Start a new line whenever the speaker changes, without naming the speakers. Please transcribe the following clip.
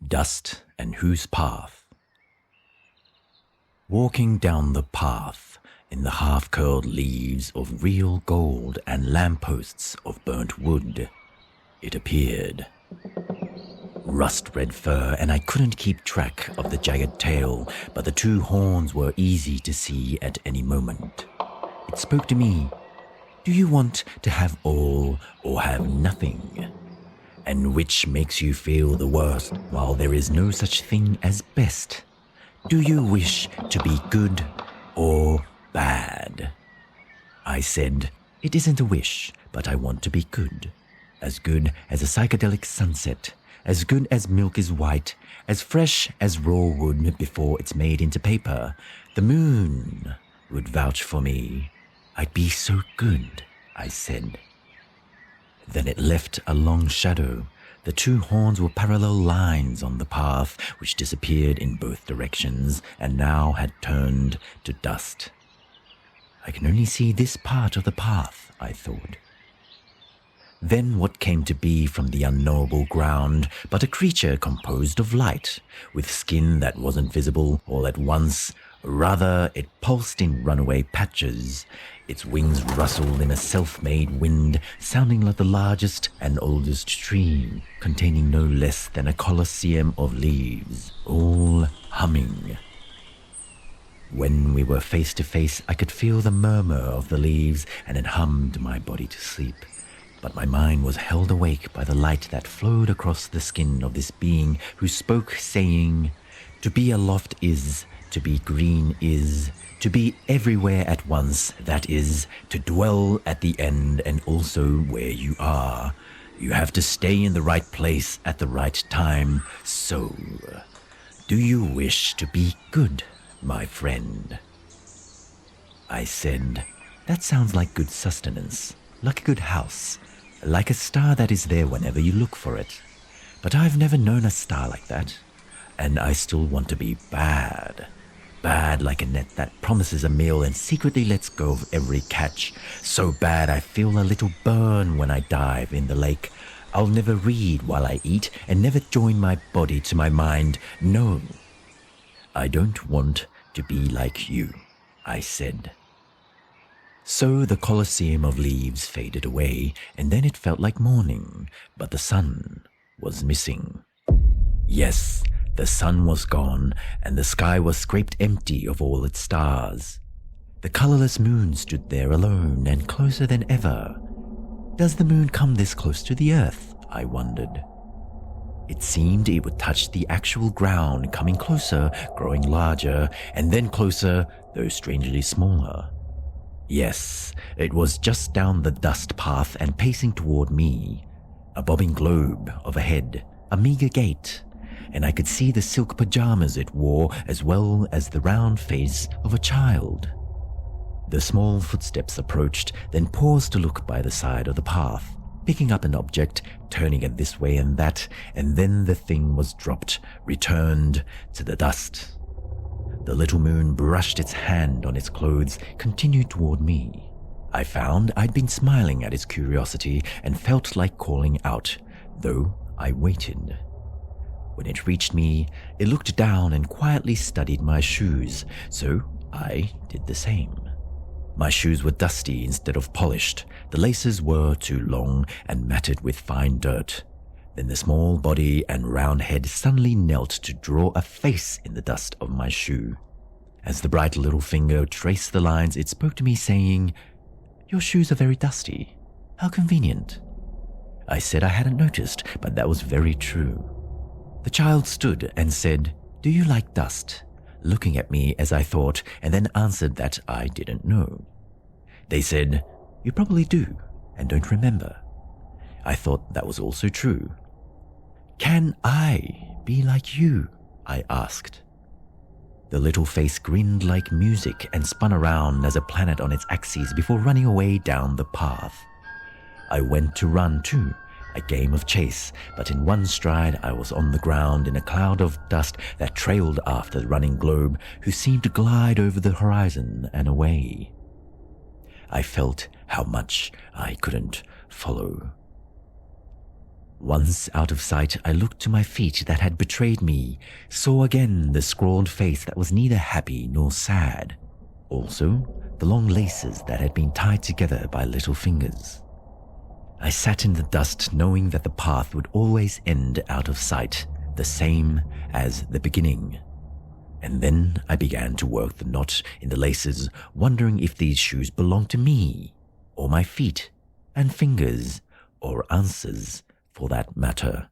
Dust and Whose Path? Walking down the path in the half-curled leaves of real gold and lampposts of burnt wood, it appeared. Rust-red fur, and I couldn't keep track of the jagged tail, but the two horns were easy to see at any moment. It spoke to me. Do you want to have all or have nothing? And which makes you feel the worst, while there is no such thing as best? Do you wish to be good or bad? I said, it isn't a wish, but I want to be good. As good as a psychedelic sunset, as good as milk is white, as fresh as raw wood before it's made into paper. The moon would vouch for me. I'd be so good, I said. Then it left a long shadow. The two horns were parallel lines on the path, which disappeared in both directions and now had turned to dust. I can only see this part of the path, I thought. Then what came to be from the unknowable ground but a creature composed of light, with skin that wasn't visible all at once. Rather, it pulsed in runaway patches. Its wings rustled in a self-made wind, sounding like the largest and oldest tree, containing no less than a colosseum of leaves, all humming. When we were face to face, I could feel the murmur of the leaves, and it hummed my body to sleep. But my mind was held awake by the light that flowed across the skin of this being who spoke, saying, "To be aloft is, to be green is, to be everywhere at once, that is, to dwell at the end and also where you are. You have to stay in the right place at the right time. So, do you wish to be good, my friend?" I said, "That sounds like good sustenance, like a good house, like a star that is there whenever you look for it. But I've never known a star like that, and I still want to be bad. Bad like a net that promises a meal and secretly lets go of every catch. So bad I feel a little burn when I dive in the lake. I'll never read while I eat and never join my body to my mind. No, I don't want to be like you," I said. So the Colosseum of leaves faded away, and then it felt like morning, but the sun was missing. Yes, the sun was gone, and the sky was scraped empty of all its stars. The colorless moon stood there alone and closer than ever. Does the moon come this close to the earth? I wondered. It seemed it would touch the actual ground, coming closer, growing larger, and then closer, though strangely smaller. Yes, it was just down the dust path and pacing toward me. A bobbing globe of a head, a meager gait, and I could see the silk pajamas it wore as well as the round face of a child. The small footsteps approached, then paused to look by the side of the path, picking up an object, turning it this way and that, and then the thing was dropped, returned to the dust. The little moon brushed its hand on its clothes, continued toward me. I found I'd been smiling at its curiosity and felt like calling out, though I waited. When it reached me, it looked down and quietly studied my shoes, so I did the same. My shoes were dusty instead of polished. The laces were too long and matted with fine dirt. Then the small body and round head suddenly knelt to draw a face in the dust of my shoe. As the bright little finger traced the lines, it spoke to me saying, "Your shoes are very dusty. How convenient." I said I hadn't noticed, but that was very true. The child stood and said, "Do you like dust?" looking at me as I thought, and then answered that I didn't know. They said, "You probably do, and don't remember." I thought that was also true. "Can I be like you?" I asked. The little face grinned like music and spun around as a planet on its axis before running away down the path. I went to run too, a game of chase, but in one stride I was on the ground in a cloud of dust that trailed after the running globe, who seemed to glide over the horizon and away. I felt how much I couldn't follow. Once out of sight, I looked to my feet that had betrayed me, saw again the scrawled face that was neither happy nor sad. Also, the long laces that had been tied together by little fingers. I sat in the dust knowing that the path would always end out of sight, the same as the beginning. And then I began to work the knot in the laces, wondering if these shoes belonged to me, or my feet and fingers, or answers for that matter.